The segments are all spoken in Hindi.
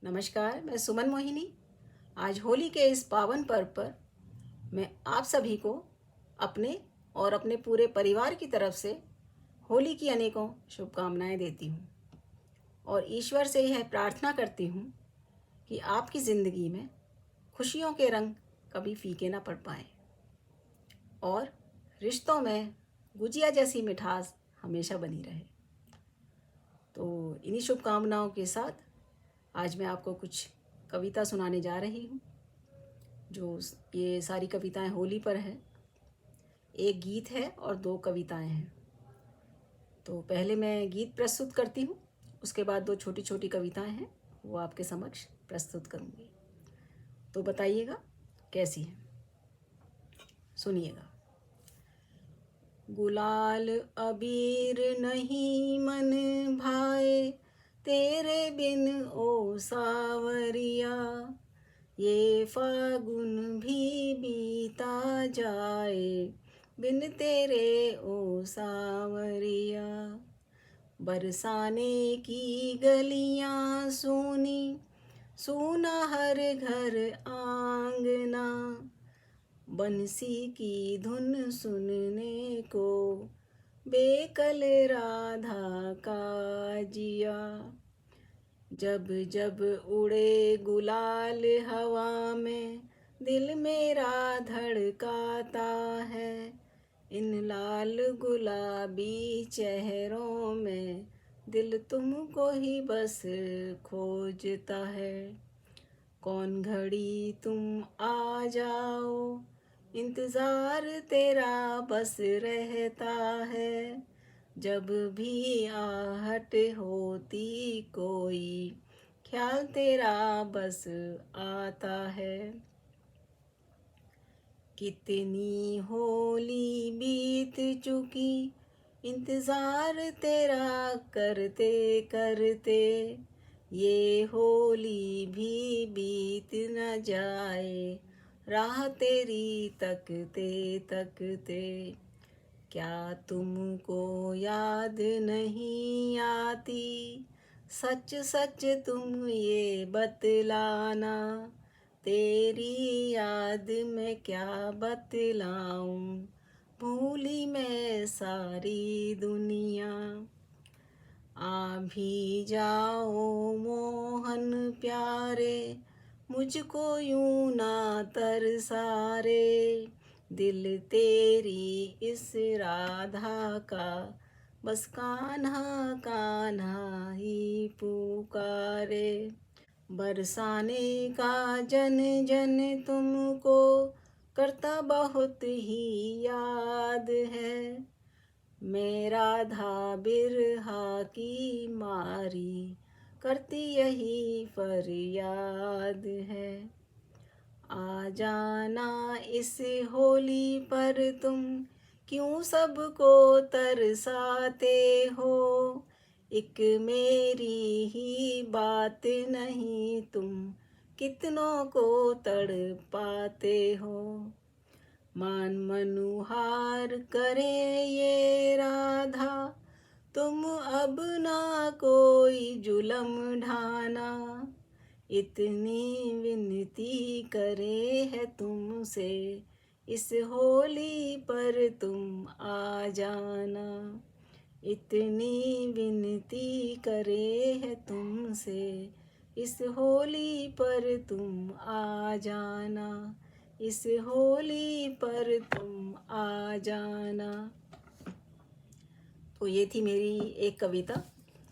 नमस्कार, मैं सुमन मोहिनी। आज होली के इस पावन पर्व पर मैं आप सभी को अपने और अपने पूरे परिवार की तरफ से होली की अनेकों शुभकामनाएं देती हूँ और ईश्वर से यह प्रार्थना करती हूँ कि आपकी ज़िंदगी में खुशियों के रंग कभी फीके ना पड़ पाए और रिश्तों में गुजिया जैसी मिठास हमेशा बनी रहे। तो इन्हीं शुभकामनाओं के साथ आज मैं आपको कुछ कविता सुनाने जा रही हूँ। जो ये सारी कविताएं होली पर है। एक गीत है और दो कविताएं हैं। तो पहले मैं गीत प्रस्तुत करती हूँ, उसके बाद दो छोटी छोटी कविताएं हैं, वो आपके समक्ष प्रस्तुत करूँगी। तो बताइएगा कैसी है, सुनिएगा। गुलाल अबीर नहीं मन भाए, तेरे बिन ओ सावरिया, ये फागुन भी बीता जाए, बिन तेरे ओ सावरिया। बरसाने की गलियां सूनी, सूना हर घर आंगना, बंसी की धुन सुनने को बेकल राधा का जिया। जब जब उड़े गुलाल हवा में, दिल मेरा धड़काता है, इन लाल गुलाबी चेहरों में दिल तुमको ही बस खोजता है। कौन घड़ी तुम आ जाओ, इंतज़ार तेरा बस रहता है, जब भी आहट होती कोई, ख्याल तेरा बस आता है। कितनी होली बीत चुकी, इंतज़ार तेरा करते करते, ये होली भी बीत न जाए, राह तेरी तकते तकते। क्या तुमको याद नहीं आती, सच सच तुम ये बतलाना, तेरी याद में क्या बतलाऊं, भूली मैं सारी दुनिया। आ भी जाओ मोहन प्यारे, मुझको यूं ना तरसारे, दिल तेरी इस राधा का बस कान्हा कान्हा ही पुकारे। बरसाने का जन जन तुमको करता बहुत ही याद है, मैं राधा बिरहा की मारी करती यही फरियाद है। आ जाना इस होली पर तुम, क्यों सबको तरसाते हो, एक मेरी ही बात नहीं तुम कितनों को तड़पाते हो। मान मनुहार करे ये राधा, तुम अब ना कोई जुलम ढाना, इतनी विनती करे है तुमसे, इस होली पर तुम आ जाना, इतनी विनती करे है तुमसे, इस होली पर तुम आ जाना, इस होली पर तुम आ जाना। तो ये थी मेरी एक कविता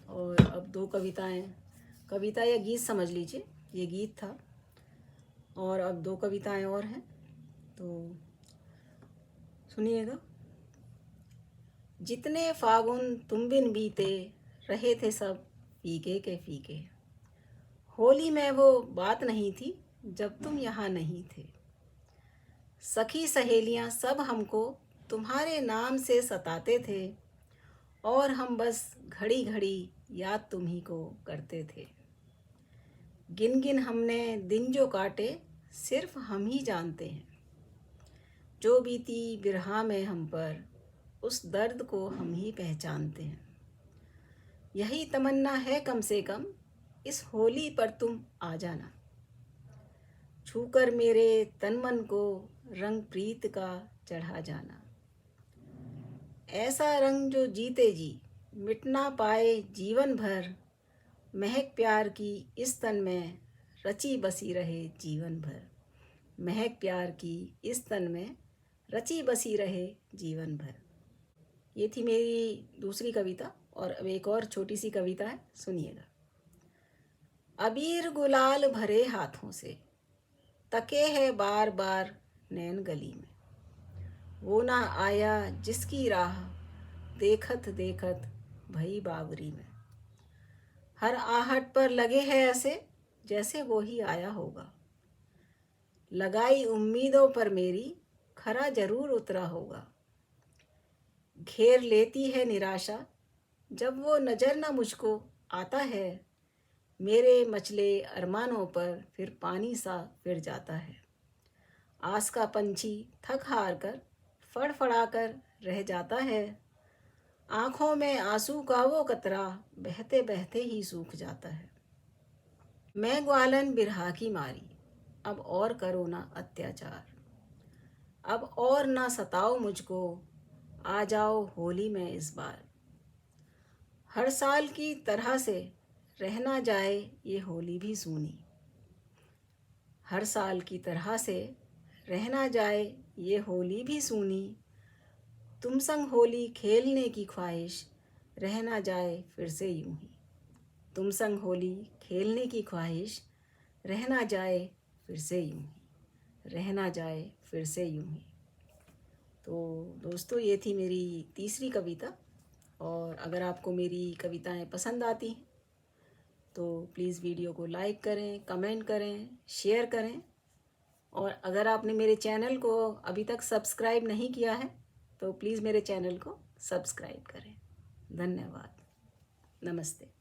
और अब दो कविताएं, कविता या गीत समझ लीजिए, ये गीत था और अब दो कविताएं और हैं, तो सुनिएगा। जितने फागुन तुम बिन बीते, रहे थे सब फीके के फीके, होली में वो बात नहीं थी जब तुम यहाँ नहीं थे। सखी सहेलियाँ सब हमको तुम्हारे नाम से सताते थे, और हम बस घड़ी घड़ी याद तुम्ही को करते थे। गिन गिन हमने दिन जो काटे, सिर्फ हम ही जानते हैं, जो बीती बिरहा में हम पर, उस दर्द को हम ही पहचानते हैं। यही तमन्ना है कम से कम इस होली पर तुम आ जाना, छूकर मेरे तन मन को रंग प्रीत का चढ़ा जाना। ऐसा रंग जो जीते जी मिट ना पाए जीवन भर, महक प्यार की इस तन में रची बसी रहे जीवन भर। महक प्यार की इस तन में रची बसी रहे जीवन भर। ये थी मेरी दूसरी कविता। और अब एक और छोटी सी कविता है, सुनिएगा। अबीर गुलाल भरे हाथों से तके है बार बार नैन गली में, वो ना आया जिसकी राह देखत देखत भई बावरी में। हर आहट पर लगे है ऐसे जैसे वो ही आया होगा, लगाई उम्मीदों पर मेरी खरा जरूर उतरा होगा। घेर लेती है निराशा जब वो नज़र न मुझको आता है, मेरे मचले अरमानों पर फिर पानी सा फिर जाता है। आस का पंछी थक हार कर फड़फड़ा कर रह जाता है, आँखों में आंसू का वो कतरा बहते बहते ही सूख जाता है। मैं ग्वालन बिरहा की मारी अब और करो ना अत्याचार, अब और ना सताओ मुझको, आ जाओ होली में इस बार। हर साल की तरह से रहना जाए ये होली भी सूनी, हर साल की तरह से रहना जाए ये होली भी सूनी। तुम संग होली खेलने की ख्वाहिश रहना जाए फिर से यूं ही, तुम संग होली खेलने की ख्वाहिश रहना जाए फिर से यूं ही, रहना जाए फिर से यूं ही। तो दोस्तों, ये थी मेरी तीसरी कविता। और अगर आपको मेरी कविताएं पसंद आती हैं तो प्लीज़ वीडियो को लाइक करें, कमेंट करें, शेयर करें। और अगर आपने मेरे चैनल को अभी तक सब्सक्राइब नहीं किया है तो प्लीज़ मेरे चैनल को सब्सक्राइब करें। धन्यवाद। नमस्ते।